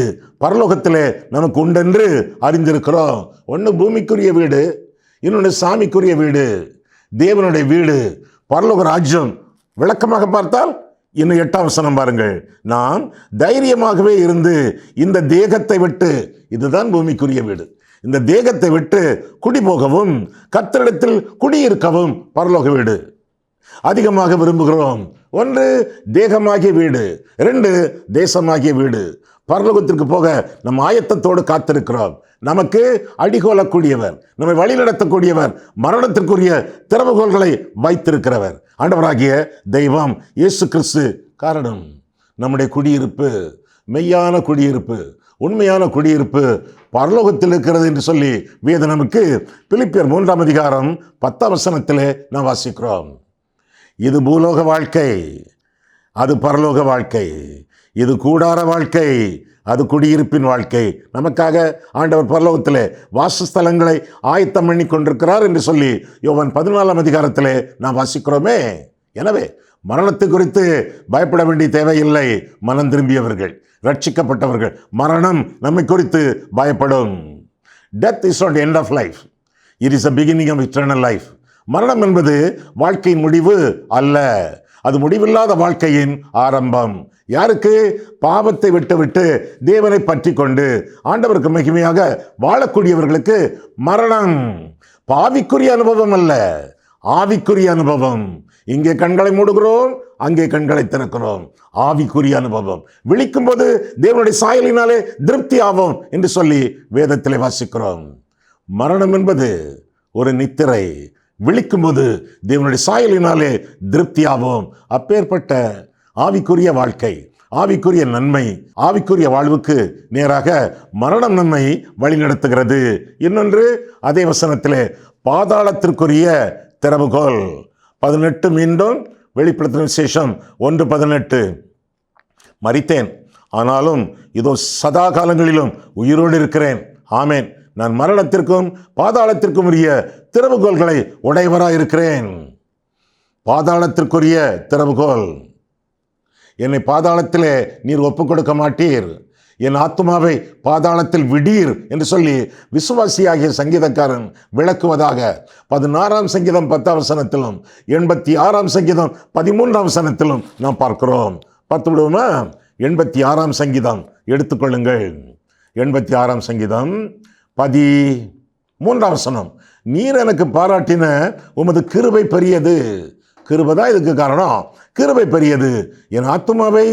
S2: பரலோகத்திலே நமக்கு உண்டென்று அறிந்திருக்கிறோம். ஒன்று பூமிக்குரிய வீடு, இன்னொன்று சாமிக்குரிய வீடு. தேவனுடைய வீடு பரலோக ராஜ்யம் விளக்கமாக பார்த்தால் இன்னும் 8ஆம் வசனம் பாருங்கள். நாம் தைரியமாகவே இருந்து இந்த தேகத்தை விட்டு, இதுதான் பூமிக்குரிய வீடு, இந்த தேகத்தை விட்டு குடி போகவும் கர்த்தரிடத்தில் குடியிருக்கவும் பரலோக வீடு அதிகமாக விரும்புகிறோம். 1 தேகமாகிய வீடு, 2 தேசமாகிய வீடு. பரலோகத்திற்கு போக நம் ஆயத்தத்தோடு காத்திருக்கிறோம். நமக்கு அடிகோலக்கூடியவர், நம்மை வழி நடத்தக்கூடியவர், மரணத்திற்குரிய திறவுகோல்களை வைத்திருக்கிறவர் ஆண்டவராகிய தெய்வம் இயேசு கிறிஸ்து. காரணம், நம்முடைய குடியிருப்பு மெய்யான குடியிருப்பு, உண்மையான குடியிருப்பு பரலோகத்தில் இருக்கிறது என்று சொல்லி வேதம் நமக்கு பிலிப்பியர் 3ஆம் அதிகாரம் 10ஆம் வசனத்திலே நாம் வாசிக்கிறோம். இது பூலோக வாழ்க்கை, அது பரலோக வாழ்க்கை. இது கூடார வாழ்க்கை, அது குடியிருப்பின் வாழ்க்கை. நமக்காக ஆண்டவர் பரலோகத்திலே வாசஸ்தலங்களை ஆயத்தம் பண்ணி கொண்டிருக்கிறார் என்று சொல்லி யோவான் 14ஆம் அதிகாரத்திலே நாம் வாசிக்கிறோமே. எனவே மரணத்தை குறித்து பயப்பட வேண்டிய தேவையில்லை. மனம் திரும்பியவர்கள், ரட்சிக்கப்பட்டவர்கள் மரணம் நம்மை குறித்து பயப்படும். Death is not the end of life. It is the beginning of eternal life. மரணம் என்பது வாழ்க்கையின் முடிவு அல்ல, அது முடிவில்லாத வாழ்க்கையின் ஆரம்பம். யாருக்கு? பாவத்தை விட்டு தேவனை பற்றி கொண்டு ஆண்டவருக்கு மகிமையாக வாழக்கூடியவர்களுக்கு மரணம் பாவிக்குரிய அனுபவம் அல்ல, ஆவிக்குரிய அனுபவம். இங்கே கண்களை மூடுகிறோம், அங்கே கண்களை திறக்கிறோம். ஆவிக்குரிய அனுபவம். விழிக்கும் போது தேவனுடைய சாயலினாலே திருப்தி ஆவோம் என்று சொல்லி வேதத்திலே வாசிக்கிறோம். மரணம் என்பது ஒரு நித்திரை. விழிக்கும் போது தேவனுடைய சாயலினாலே திருப்தியாவோம். அப்பேற்பட்ட ஆவிக்குரிய வாழ்க்கை, ஆவிக்குரிய நன்மை, ஆவிக்குரிய வாழ்வுக்கு நேராக மரணம் நம்மை வழிநடத்துகிறது. இன்னொன்று அதே வசனத்திலே பாதாளத்திற்குரிய திறவுகோல் 18 மீண்டும் வெளிப்படுத்தின விசேஷம் 1:18. மரித்தேன், ஆனாலும் இதோ சதா காலங்களிலும் உயிரோடு இருக்கிறேன். ஆமேன். நான் மரணத்திற்கும் பாதாளத்திற்கும் உரிய திறவுகோல்களை உடையவராக இருக்கிறேன். பாதாளத்திற்குரிய திறவுகோல். என்னை பாதாளத்திலே நீர் ஒப்புக் கொடுக்க மாட்டீர், என் ஆத்துமாவை பாதாளத்தில் விடீர் என்று சொல்லி விசுவாசியாகிய சங்கீதக்காரன் விளக்குவதாக 16ஆம் சங்கீதம் 10ஆம் வசனத்திலும் 86ஆம் சங்கீதம் 13ஆம் வசனத்திலும் நாம் பார்க்கிறோம். பார்த்து விடுவோமா? 86ஆம் சங்கீதம் எடுத்துக்கொள்ளுங்கள். 86ஆம் சங்கீதம் 13ஆம் வசனம். நீர் எனக்கு பாராட்டின உமது கிருபை பெரியது. கிருபைதான் இதுக்கு காரணம். கிருபை பெரியது, என் ஆத்துமாவை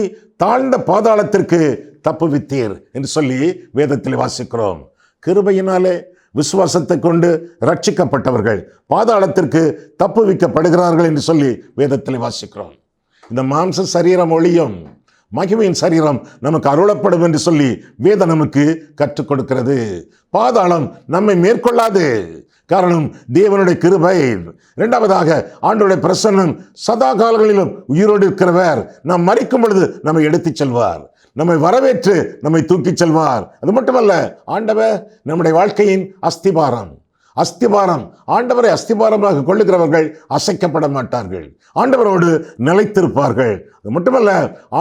S2: தாழ்ந்த பாதாளத்திற்கு தப்புவித்தீர் என்று சொல்லி வேதத்தில் வாசிக்கிறோம். கிருபையினாலே விசுவாசத்தை கொண்டு ரட்சிக்கப்பட்டவர்கள் பாதாளத்திற்கு தப்புவிக்கப்படுகிறார்கள் என்று சொல்லி வேதத்தில் வாசிக்கிறோம். இந்த மாம்ச சரீரம் ஒளியும், மகிமையின் சரீரம் நமக்கு அருளப்படும் என்று சொல்லி வேதம் நமக்கு கற்றுக் கொடுக்கிறது. பாதாளம் நம்மை மேற்கொள்ளாது. காரணம் தேவனுடைய கிருபை. இரண்டாவதாக ஆண்டவருடைய பிரசன்னம் சதா காலங்களிலும் உயிரோடு இருக்கிறவர். நாம் மரிக்கும் பொழுது நம்மை எடுத்துச் செல்வார், நம்மை வரவேற்று நம்மை தூக்கிச் செல்வார். அது மட்டுமல்ல, ஆண்டவர் நம்முடைய வாழ்க்கையின் அஸ்திபாரம். அஸ்திபாரம். ஆண்டவரை அஸ்திபாரமாக கொள்ளுகிறவர்கள் அசைக்கப்பட மாட்டார்கள், ஆண்டவரோடு நிலைத்திருப்பார்கள். அது மட்டுமல்ல,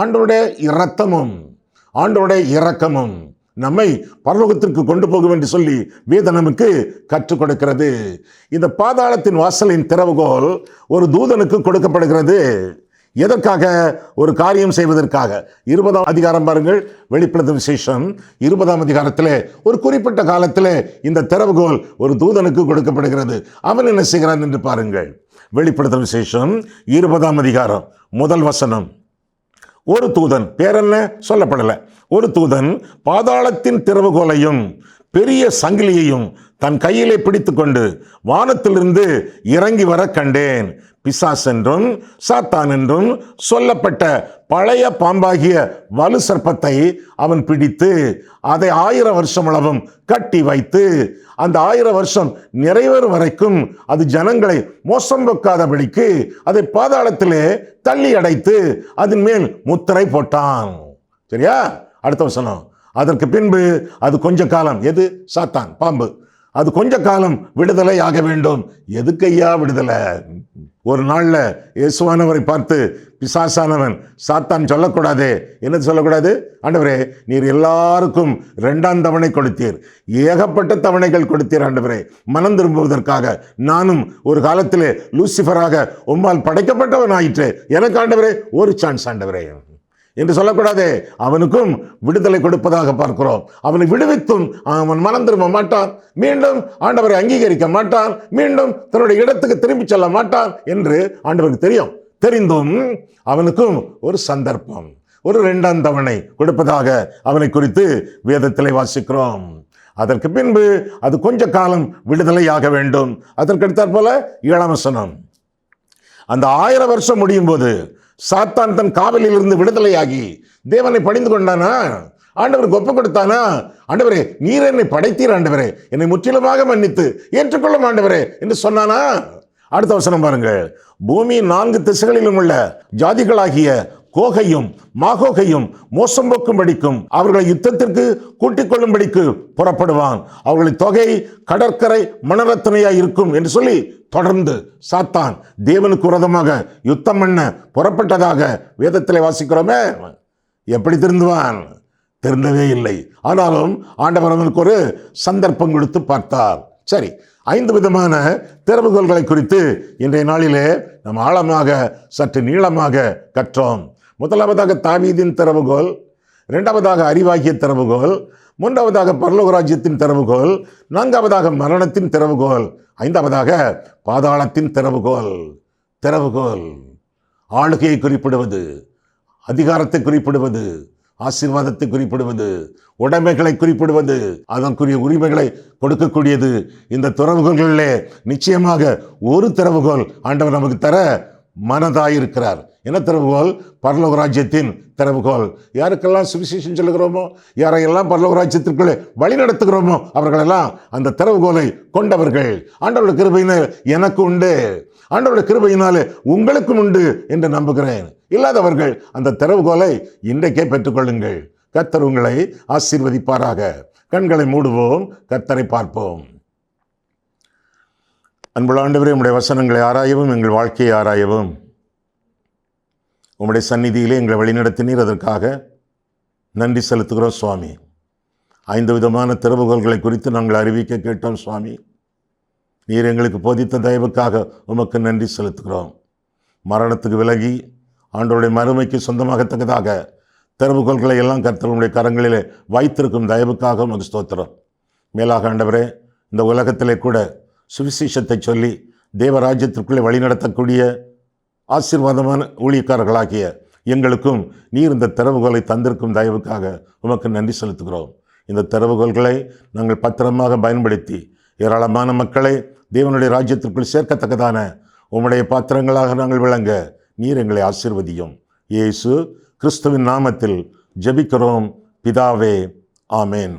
S2: ஆண்டவருடைய இரத்தமும் ஆண்டவருடைய இரக்கமும் நம்மை பரலோகத்திற்கு கொண்டு போகும் என்று சொல்லி வேதம் நமக்கு கற்றுக் கொடுக்கிறது. இந்த பாதாளத்தின் வாசலின் திறவுகோல் ஒரு தூதனுக்கு கொடுக்கப்படுகிறது. எதற்காக? ஒரு காரியம் செய்வதற்காக. 20ஆம் அதிகாரம் பாருங்கள், வெளிப்படுத்தின விசேஷம் 20ஆம் அதிகாரத்திலே ஒரு குறிப்பிட்ட காலத்திலே இந்த திறவுகோல் ஒரு தூதனுக்கு கொடுக்கப்படுகிறது. அவன் என்ன செய்கிறான் என்று பாருங்கள். வெளிப்படுத்தின விசேஷம் 20ஆம் அதிகாரம் 1 வசனம். ஒரு தூதன், பேரென்ன சொல்லப்படலை, ஒரு தூதன் பாதாளத்தின் திறவுகோலையும் பெரிய சங்கிலியையும் தன் கையிலே பிடித்து கொண்டு வானத்திலிருந்து இறங்கி வர கண்டேன். பிசாஸ் என்றும் சாத்தான் என்றும் சொல்லப்பட்ட பழைய பாம்பாகிய வலு சர்ப்பத்தை அவன் பிடித்து அதை 1000 வருஷம் அளவும் கட்டி வைத்து அந்த 1000 வருஷம் நிறைவேறும் வரைக்கும் அது ஜனங்களை மோசம் வைக்காதபடிக்கு அதை பாதாளத்திலே தள்ளி அடைத்து அதன் மேல் முத்திரை போட்டான். சரியா? அடுத்த வசனம். அதற்கு பின்பு அது கொஞ்ச காலம், எது? சாத்தான், பாம்பு. அது கொஞ்ச காலம் விடுதலை ஆக வேண்டும். எதுக்கையா விடுதலை? ஒரு நாளில் இயேசுவானவரை பார்த்து பிசாசானவன் சாத்தான் சொல்லக்கூடாது. என்ன சொல்லக்கூடாது? ஆண்டவரே, நீர் எல்லாருக்கும் 2ஆம் தவணை கொடுத்தீர், ஏகப்பட்ட தவணைகள் கொடுத்தீர் ஆண்டவரே, மனம் திரும்புவதற்காக. நானும் ஒரு காலத்திலே லூசிஃபராக உம்மால் படைக்கப்பட்டவன் ஆயிற்று, எனக்கு ஆண்டவரே ஒரு சான்ஸ் ஆண்டவரே என்று சொல்லக்கூடாது. அவனுக்கும் விடுதலை கொடுப்பதாக பார்க்கிறோம். அவனை விடுவித்தும் அவன் மனம் திரும்ப மாட்டான், மீண்டும் ஆண்டவரை அங்கீகரிக்க மாட்டான், மீண்டும் தன்னுடைய இடத்துக்கு திரும்பி செல்ல மாட்டான் என்று ஆண்டவருக்கு தெரியும். தெரிந்தும் அவனுக்கும் ஒரு சந்தர்ப்பம், ஒரு 2ஆம் தவணை கொடுப்பதாக அவனை குறித்து வேதத்திலே வாசிக்கிறோம். அதற்கு பின்பு அது கொஞ்ச காலம் விடுதலையாக வேண்டும். அதற்கடுத்தாற் போல 7ஆம் வசனம், அந்த 1000 வருஷம் முடியும் போது சாத்தான் தன் காவலில் இருந்து விடுதலையாகி தேவனை பணிந்து கொண்டானா, ஆண்டவருக்கு ஒப்பு கொடுத்தானா, ஆண்டவரே நீர் என்னை படைத்தீர் ஆண்டவரே, என்னை முற்றிலுமாக மன்னித்து ஏற்றுக்கொள்ளும் ஆண்டவரே என்று சொன்னானா? அடுத்த வசனம் பாருங்க, பூமியின் 4 திசைகளிலும் உள்ள ஜாதிகளாகிய கோகையும் மாகோகையும் மோசம் போக்கும்படிக்கும் அவர்களை யுத்தத்திற்கு கூட்டிக் கொள்ளும்படிக்கு புறப்படுவான், அவர்களின் தொகை கடற்கரை மணரத்தனையாய் இருக்கும் என்று சொல்லி தொடர்ந்து சாத்தான் தேவனுக்கு விரோதமாக யுத்தம் பண்ண புறப்பட்டதாக வேதத்திலே வாசிக்கிறோமே. எப்படி திருந்துவான்? திருந்தவே இல்லை. ஆனாலும் ஆண்டவர் அவனுக்கு ஒரு சந்தர்ப்பம் கொடுத்து பார்த்தார். சரி, 5 விதமான திறவுகோல்களை குறித்து இன்றைய நாளிலே நாம் ஆழமாக சற்று நீளமாக கற்றோம். முதலாவதாக தாவீதின் திறவுகோல், 2வதாக அறிவாகிய திறவுகோல், 3வதாக பரலோக ராஜ்யத்தின் திறவுகோல், 4வதாக மரணத்தின் திறவுகோல், 5வதாக பாதாளத்தின் திறவுகோல். திறவுகோல் ஆளுகையை குறிப்பிடுவது, அதிகாரத்தை குறிப்பிடுவது, ஆசீர்வாதத்தை குறிப்பிடுவது, உடைமைகளை குறிப்பிடுவது, அதற்குரிய உரிமைகளை கொடுக்கக்கூடியது. இந்த திறவுகோல்களிலே நிச்சயமாக ஒரு திறவுகோல் ஆண்டவர் நமக்கு தர மனதாயிருக்கிறார். என்ன திறவுகோல்? பரலோக ராஜ்யத்தின் திறவுகோல். யாருக்கெல்லாம் சுவிசேஷம் சொல்லுகிறோமோ, யாரையெல்லாம் பரலோக ராஜ்யத்திற்குள்ளே வழி நடத்துகிறோமோ அவர்களெல்லாம் அந்த திறவுகோலை கொண்டவர்கள். ஆண்டவருடைய கிருபையினால் எனக்கு உண்டு, ஆண்டவருடைய கிருபையினாலே உங்களுக்கும் உண்டு என்று நம்புகிறேன். இல்லாதவர்கள் அந்த திறவுகோலை இன்றைக்கே பெற்றுக்கொள்ளுங்கள். கர்த்தர் உங்களை ஆசீர்வதிப்பாராக. கண்களை மூடுவோம், கர்த்தரை பார்ப்போம். அன்புள்ள ஆண்டவரே, உம்முடைய வசனங்களை ஆராயவும் எங்கள் வாழ்க்கையை ஆராயவும் உம்முடைய சந்நிதியிலே எங்களை வழிநடத்தினீர். அதற்காக நன்றி செலுத்துகிறோம் சுவாமி. 5 விதமான திறவுகோல்களை குறித்து நாங்கள் அறிவிக்க கேட்டோம் சுவாமி. நீர் எங்களுக்கு போதித்த தயவுக்காக உமக்கு நன்றி செலுத்துகிறோம். மரணத்துக்கு விலகி ஆண்டவருடைய மறுமைக்கு சொந்தமாகத்தக்கதாக திறவுகோல்களை எல்லாம் கர்த்தருடைய கரங்களிலே வைத்திருக்கும் தயவுக்காக உமக்கு ஸ்தோத்திரம். மேலாக ஆண்டவரே, இந்த உலகத்திலே கூட சுவிசேஷத்தை சொல்லி தேவராஜ்யத்திற்குள்ளே வழிநடத்தக்கூடிய ஆசீர்வாதமான ஊழியக்காரர்களாகிய எங்களுக்கும் நீர் இந்த திறவுகோலை தந்திருக்கும் தயவுக்காக உமக்கு நன்றி செலுத்துகிறோம். இந்த திறவுகோல்களை நாங்கள் பத்திரமாக பயன்படுத்தி ஏராளமான மக்களை தேவனுடைய ராஜ்யத்திற்குள் சேர்க்கத்தக்கதான உம்முடைய பாத்திரங்களாக நாங்கள் விளங்க நீர் எங்களை ஆசீர்வதியும். இயேசு கிறிஸ்துவின் நாமத்தில் ஜெபிக்கிறோம் பிதாவே, ஆமேன்.